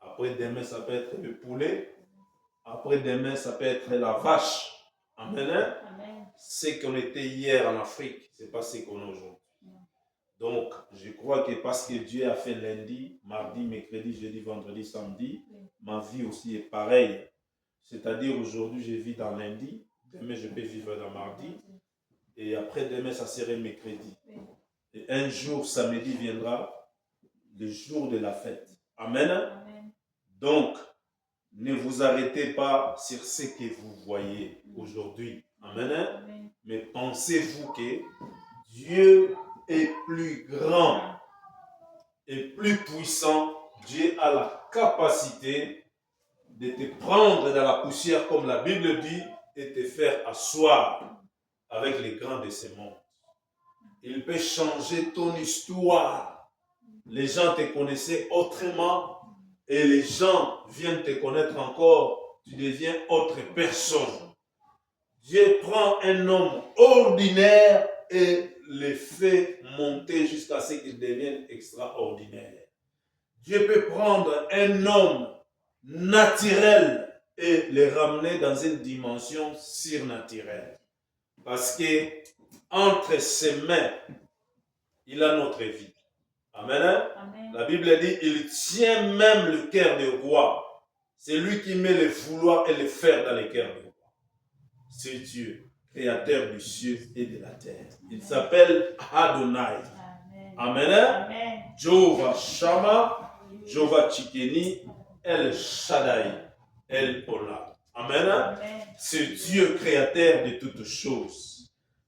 Après demain, ça peut être le poulet. Après demain, ça peut être la vache. Amen. Amen. Ce qu'on était hier en Afrique, ce n'est pas ce qu'on est aujourd'hui. Donc, je crois que parce que Dieu a fait lundi, mardi, mercredi, jeudi, vendredi, samedi, ma vie aussi est pareille. C'est-à-dire aujourd'hui, je vis dans lundi, demain je peux vivre dans mardi, et après demain, ça serait mercredi. Et un jour, samedi viendra, le jour de la fête. Amen. Amen. Donc, ne vous arrêtez pas sur ce que vous voyez aujourd'hui. Amen. Amen. Mais pensez-vous que Dieu est plus grand et plus puissant. Dieu a la capacité de te prendre dans la poussière, comme la Bible dit, et te faire asseoir avec les grands de ce monde. Il peut changer ton histoire. Les gens te connaissaient autrement et les gens viennent te connaître encore. Tu deviens autre personne. Dieu prend un homme ordinaire et le fait monter jusqu'à ce qu'il devienne extraordinaire. Dieu peut prendre un homme naturel et le ramener dans une dimension surnaturelle. Parce que entre ses mains, il a notre vie. Amen. Amen. La Bible dit, il tient même le cœur du roi. C'est lui qui met le vouloir et le faire dans le cœur du roi. C'est Dieu, créateur du ciel et de la terre. Il s'appelle Adonai. Amen. Amen. Jehovah Shammah, Jehovah Tsidkenu, El Shaddai, El Olam. Amen. Amen. C'est Dieu créateur de toutes choses.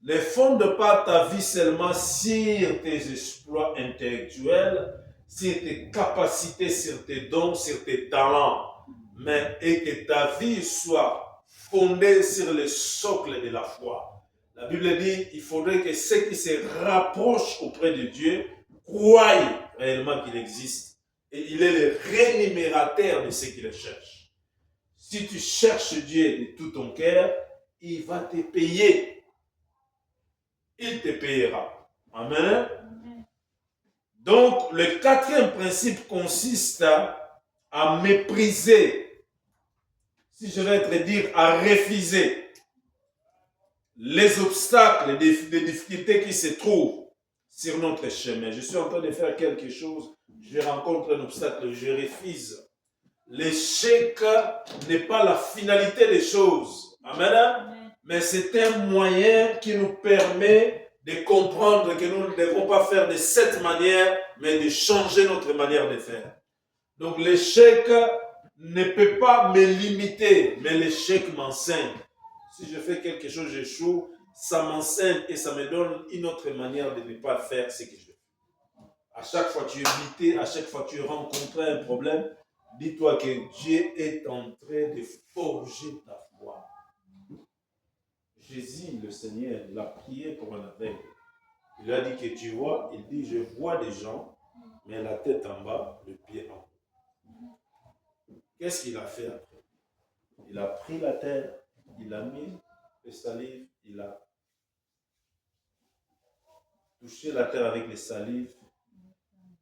Ne fonde pas ta vie seulement sur tes exploits intellectuels, sur tes capacités, sur tes dons, sur tes talents, mais et que ta vie soit fondée sur le socle de la foi. La Bible dit qu'il faudrait que ceux qui se rapprochent auprès de Dieu croient réellement qu'il existe. Et il est le rémunérateur de ceux qui le cherchent. Si tu cherches Dieu de tout ton cœur, il va te payer. Il te payera. Amen. Amen. Donc, le quatrième principe consiste à mépriser, si je vais te dire, à refuser les obstacles, les difficultés qui se trouvent sur notre chemin. Je suis en train de faire quelque chose, je rencontre un obstacle, je refuse. L'échec n'est pas la finalité des choses. Amen. Amen. Mais c'est un moyen qui nous permet de comprendre que nous ne devons pas faire de cette manière, mais de changer notre manière de faire. Donc l'échec ne peut pas me limiter, mais l'échec m'enseigne. Si je fais quelque chose, j'échoue, ça m'enseigne et ça me donne une autre manière de ne pas faire ce que je fais. À chaque fois que tu es limité, à chaque fois que tu rencontres un problème, dis-toi que Dieu est en train de forger ta foi. Jésus, le Seigneur, il a prié pour un aveugle. Il a dit que tu vois, il dit, je vois des gens, mais la tête en bas, le pied en haut. Qu'est-ce qu'il a fait après? Il a pris la terre, il a mis les salives, il a touché la terre avec les salives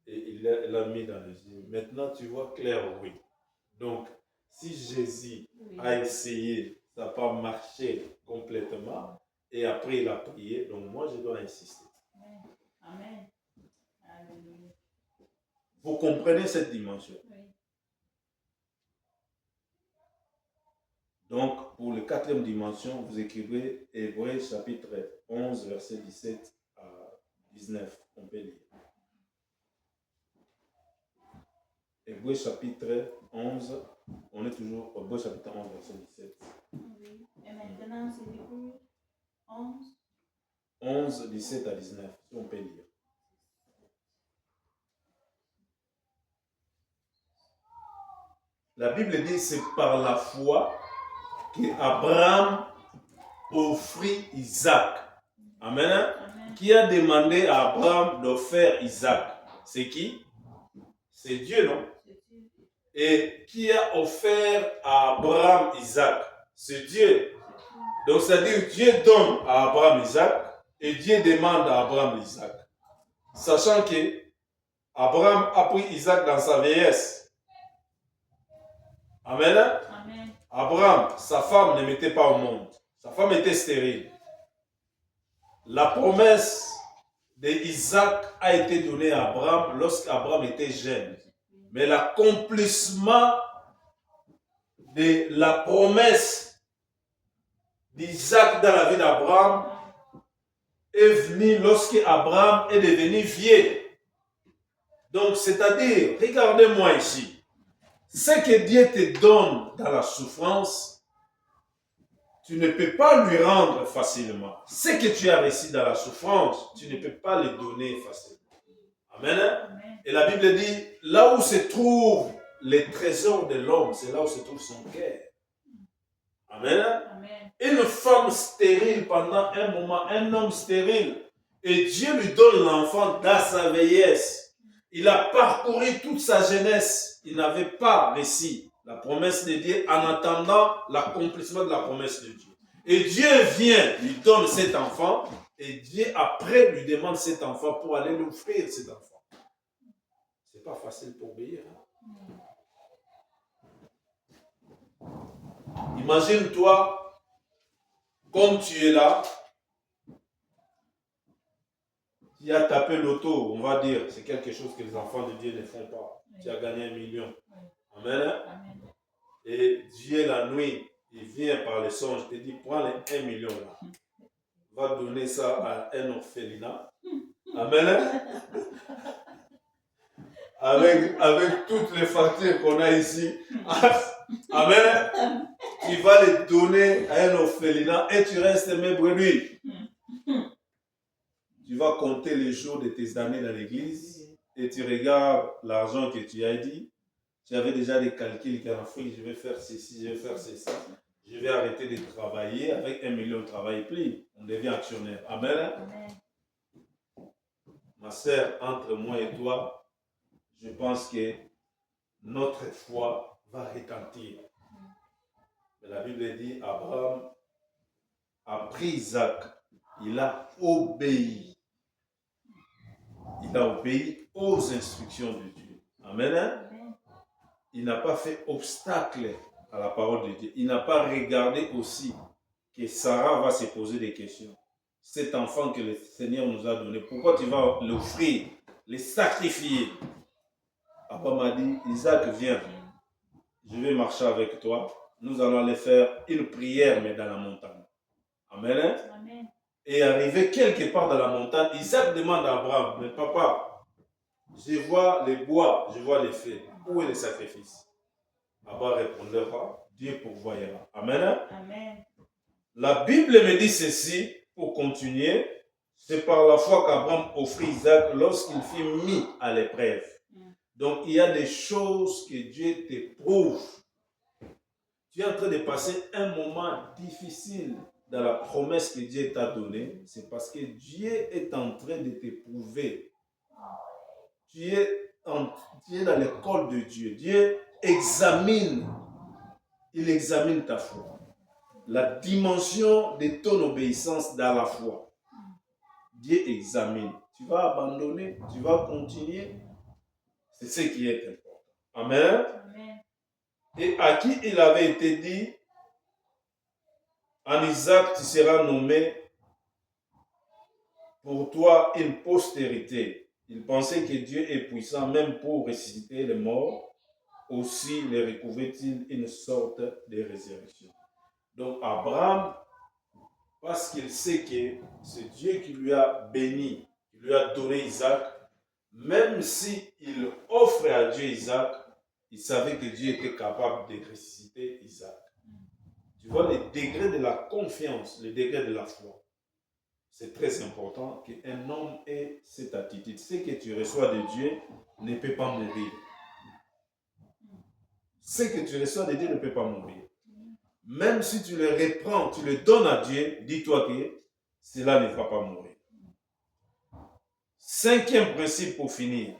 et il l'a mis dans les yeux. Maintenant, tu vois clair, oui. Donc, si Jésus a essayé, ça n'a pas marché complètement, et après il a prié, donc moi je dois insister. Amen. Alléluia. Vous comprenez cette dimension? Oui. Donc, pour la quatrième dimension, vous écrivez Hébreux chapitre 11, verset 17 à 19. On peut lire. Hébreux chapitre 11, on est toujours au Hébreux chapitre 11, verset 17. Oui. Et maintenant, c'est Hébreux 11. 11, 17 à 19, si on peut lire. La Bible dit c'est par la foi qu'Abraham offrit Isaac. Amen. Amen. Qui a demandé à Abraham d'offrir Isaac? C'est qui? C'est Dieu, non? C'est Dieu. Et qui a offert à Abraham Isaac? C'est Dieu. Donc, c'est-à-dire Dieu donne à Abraham Isaac et Dieu demande à Abraham Isaac. Sachant que Abraham a pris Isaac dans sa vieillesse. Amen. Amen. Abraham, sa femme ne mettait pas au monde. Sa femme était stérile. La promesse d'Isaac a été donnée à Abraham lorsqu'Abraham était jeune. Mais l'accomplissement de la promesse d'Isaac dans la vie d'Abraham est venu lorsque Abraham est devenu vieux. Donc, c'est-à-dire, regardez-moi ici. Ce que Dieu te donne dans la souffrance, tu ne peux pas lui rendre facilement. Ce que tu as reçu dans la souffrance, tu ne peux pas le donner facilement. Amen. Amen. Et la Bible dit, là où se trouve les trésors de l'homme, c'est là où se trouve son cœur. Amen. Amen. Une femme stérile pendant un moment, un homme stérile, et Dieu lui donne l'enfant dans sa vieillesse. Il a parcouru toute sa jeunesse. Il n'avait pas reçu la promesse de Dieu en attendant l'accomplissement de la promesse de Dieu. Et Dieu vient, lui donne cet enfant, et Dieu après lui demande cet enfant pour aller lui offrir cet enfant. C'est pas facile pour obéir. Imagine-toi, comme tu es là, tu as tapé l'auto, on va dire, c'est quelque chose que les enfants de Dieu ne font pas. Oui. Tu as gagné 1 million. Oui. Amen. Amen. Et Dieu, la nuit, il vient par les songes, te dit, prends les 1 million là. Va donner ça à un orphelinat. Amen. Avec toutes les factures qu'on a ici. Amen. Tu vas les donner à un orphelinat et tu restes mes brebis. Tu vas compter les jours de tes années dans l'église et tu regardes l'argent que tu as dit. Tu avais déjà des calculs qui ont fait, je vais faire ceci, je vais faire ceci. Je vais arrêter de travailler. Avec 1 million de travail plus, on devient actionnaire. Amen. Amen. Ma sœur, entre moi et toi, je pense que notre foi va retentir. Mais la Bible dit, Abraham a pris Isaac, il a obéi. Il a obéi aux instructions de Dieu. Amen. Amen. Il n'a pas fait obstacle à la parole de Dieu. Il n'a pas regardé aussi que Sarah va se poser des questions. Cet enfant que le Seigneur nous a donné, pourquoi tu vas l'offrir, le sacrifier? Abraham m'a dit, Isaac, viens, je vais marcher avec toi. Nous allons aller faire une prière, mais dans la montagne. Amen. Amen. Et arrivé quelque part dans la montagne, Isaac demande à Abraham, mais papa, je vois les bois, je vois les feux. Où est le sacrifice? Abraham répondra, Dieu pourvoira. Amen. Amen. La Bible me dit ceci, pour continuer, c'est par la foi qu'Abraham offrit Isaac lorsqu'il fut mis à l'épreuve. Donc il y a des choses que Dieu te prouve. Tu es en train de passer un moment difficile dans la promesse que Dieu t'a donnée, c'est parce que Dieu est en train de te prouver. Tu es dans l'école de Dieu. Dieu examine il examine ta foi. La dimension de ton obéissance dans la foi. Dieu examine. Tu vas abandonner, tu vas continuer. C'est ce qui est important. Amen. Amen. Et à qui il avait été dit, en Isaac, tu seras nommé pour toi une postérité. Il pensait que Dieu est puissant même pour ressusciter les morts. Aussi les recouvrait-il une sorte de résurrection. Donc Abraham, parce qu'il sait que c'est Dieu qui lui a béni, qui lui a donné Isaac, même s'il offre à Dieu Isaac, il savait que Dieu était capable de ressusciter Isaac. Tu vois le degré de la confiance, le degré de la foi. C'est très important qu'un homme ait cette attitude. Ce que tu reçois de Dieu ne peut pas mourir. Ce que tu reçois de Dieu ne peut pas mourir. Même si tu le reprends, tu le donnes à Dieu, dis-toi que cela ne va pas mourir. Cinquième principe pour finir.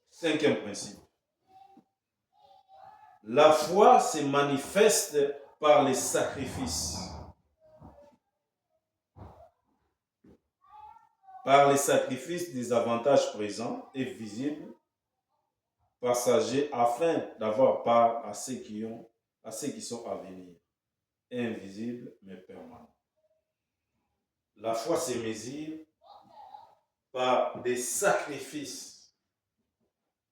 Cinquième principe. La foi se manifeste par les sacrifices. Par les sacrifices des avantages présents et visibles, passagers, afin d'avoir part à ceux qui sont à venir, invisibles mais permanents. La foi se mesure par des sacrifices.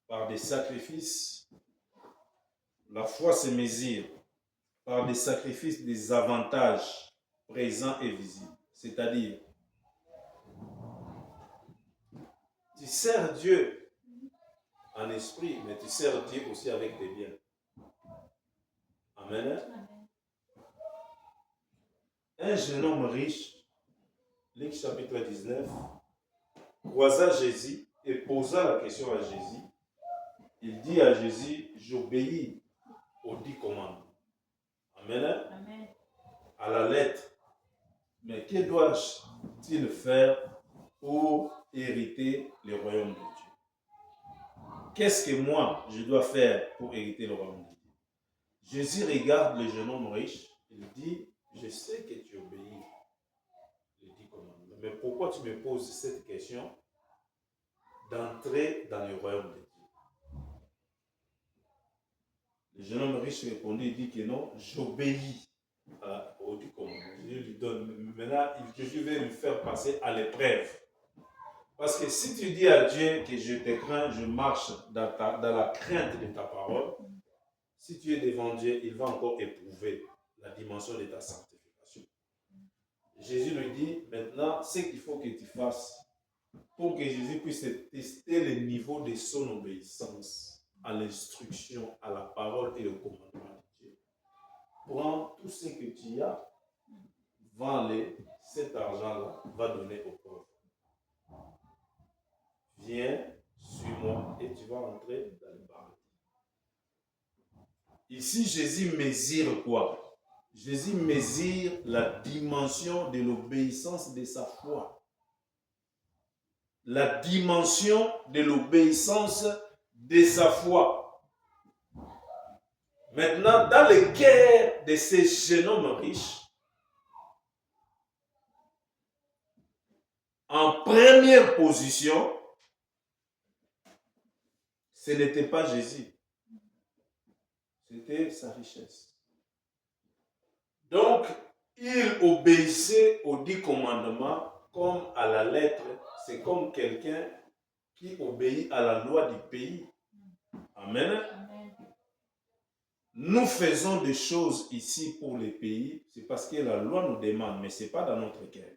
Par des sacrifices. La foi se mesure par des sacrifices des avantages présents et visibles. C'est-à-dire, tu sers Dieu en esprit, mais tu sers Dieu aussi avec tes biens. Amen. Un jeune homme riche, Luc chapitre 19, croisa Jésus et posa la question à Jésus. Il dit à Jésus, j'obéis aux 10 commandements. Amen. Amen. À la lettre. Mais que dois-je faire pour hériter le royaume de Dieu? Qu'est-ce que moi je dois faire pour hériter le royaume de Dieu? Jésus regarde le jeune homme riche. Il dit, je sais que tu obéis les 10 commandements. Mais pourquoi tu me poses cette question d'entrer dans le royaume de Dieu? Le jeune homme riche répondit, il dit que non, j'obéis aux 10 commandements. Jésus lui donne. Maintenant, Jésus veut lui faire passer à l'épreuve. Parce que si tu dis à Dieu que je te crains, je marche dans la crainte de ta parole, si tu es devant Dieu, il va encore éprouver la dimension de ta sanctification. Jésus lui dit, maintenant, ce qu'il faut que tu fasses pour que Jésus puisse tester le niveau de son obéissance à l'instruction, à la parole et au commandement de Dieu. Prends tout ce que tu as, vends-le, cet argent-là va donner aux pauvres. Viens, suis-moi et tu vas entrer dans le paradis. Ici, Jésus mesure quoi? Jésus mesure la dimension de l'obéissance de sa foi. La dimension de l'obéissance de sa foi. Maintenant, dans le cœur de ces jeunes hommes riches, en première position, ce n'était pas Jésus, c'était sa richesse. Donc, il obéissait aux 10 commandements comme à la lettre. C'est comme quelqu'un qui obéit à la loi du pays. Amen. Amen. Nous faisons des choses ici pour les pays, c'est parce que la loi nous demande, mais ce n'est pas dans notre cœur.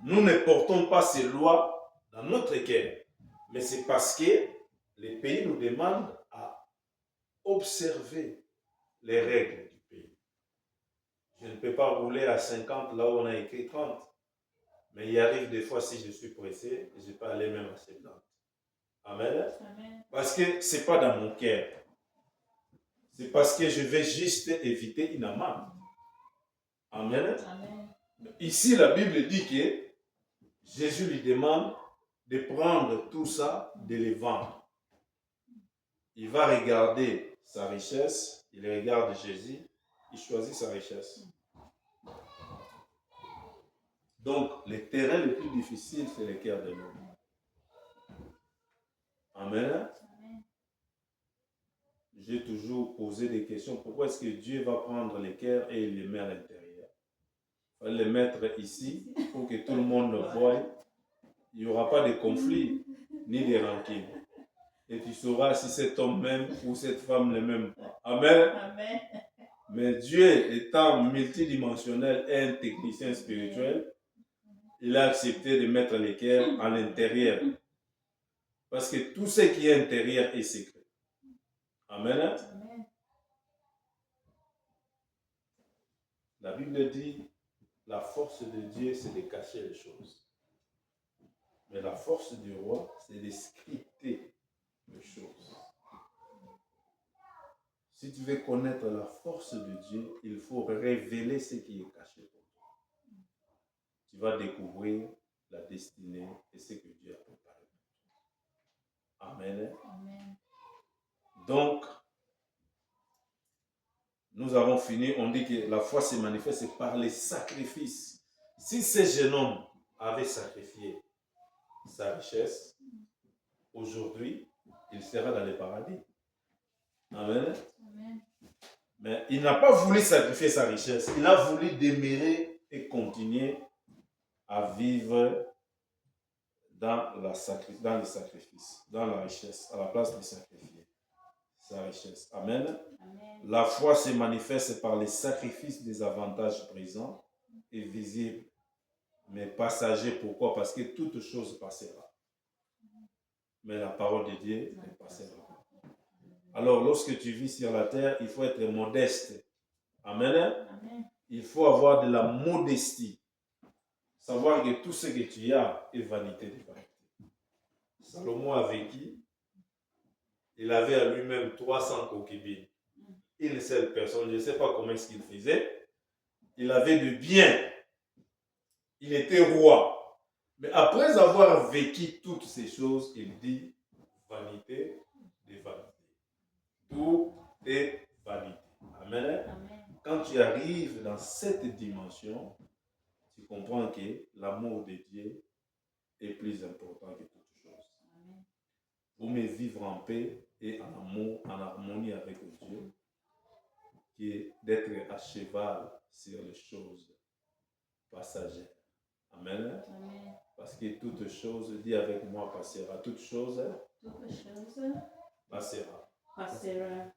Nous ne portons pas ces lois dans notre cœur, mais c'est parce que les pays nous demandent à observer les règles du pays. Je ne peux pas rouler à 50 là où on a écrit 30. Mais il arrive des fois, si je suis pressé, je peux aller même à 70. Amen. Amen. Parce que ce n'est pas dans mon cœur. C'est parce que je vais juste éviter une amende. Amen. Amen. Ici, la Bible dit que Jésus lui demande de prendre tout ça, de les vendre. Il va regarder sa richesse, il regarde Jésus, il choisit sa richesse. Donc, le terrain le plus difficile, c'est le cœur de l'homme. Amen. J'ai toujours posé des questions. Pourquoi est-ce que Dieu va prendre les cœurs et les met à l'intérieur? Il va les mettre ici pour que tout le monde le voie. Il n'y aura pas de conflit ni de rancune. Et tu sauras si cet homme m'aime ou cette femme ne m'aime pas. Amen. Amen. Mais Dieu étant multidimensionnel et un technicien spirituel, il a accepté de mettre les cœurs à l'intérieur. Parce que tout ce qui est intérieur est secret. Amen. Amen. La Bible dit, la force de Dieu, c'est de cacher les choses. Mais la force du roi, c'est de scripter les choses. Si tu veux connaître la force de Dieu, il faut révéler ce qui est caché pour toi. Tu vas découvrir la destinée et ce que Dieu a préparé pour toi. Amen. Amen. Donc, nous avons fini. On dit que la foi se manifeste par les sacrifices. Si ce jeune homme avait sacrifié sa richesse, aujourd'hui, il sera dans le paradis. Amen. Amen. Mais il n'a pas voulu sacrifier sa richesse. Il a voulu demeurer et continuer à vivre dans le sacrifice, dans la richesse, à la place de sacrifier sa richesse. Amen. Amen. La foi se manifeste par les sacrifices des avantages présents et visibles, mais passagers. Pourquoi? Parce que toute chose passera. Mais la parole de Dieu ne passera pas. Alors, lorsque tu vis sur la terre, il faut être modeste. Amen. Amen. Il faut avoir de la modestie. Savoir que tout ce que tu as est vanité de vanité. Salomon a vécu. Il avait à lui-même 300 concubines. Une seule personne, je ne sais pas comment est-ce qu'il faisait. Il avait de bien. Il était roi. Mais après avoir vécu toutes ces choses, il dit vanité de vanité. Tout est vanité. Amen. Amen. Quand tu arrives dans cette dimension, tu comprends que l'amour de Dieu est plus important que toute chose. Amen. Vous me vivre en paix et en amour, en harmonie avec Dieu, qui est d'être à cheval sur les choses passagères. Amen. Amen. Parce que toute chose, dis avec moi, passera. Toute chose Toute chose passera. passera.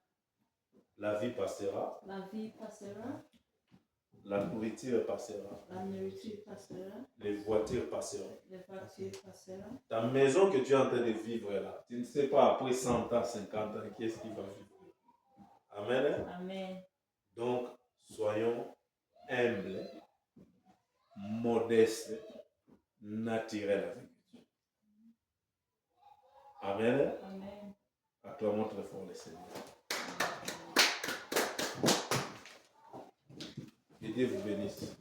La vie passera. La vie passera. La nourriture passera. La nourriture passera. Les voitures passeront. Les voitures passeront. Ta maison que tu es en train de vivre là, tu ne sais pas après 100 ans, 50 ans, qu'est-ce qui va vivre. Amen. Amen. Donc, soyons humbles, modestes, naturels avec Dieu. Amen. Amen. Acclamons très fort le Seigneur. Que Dieu vous bénisse.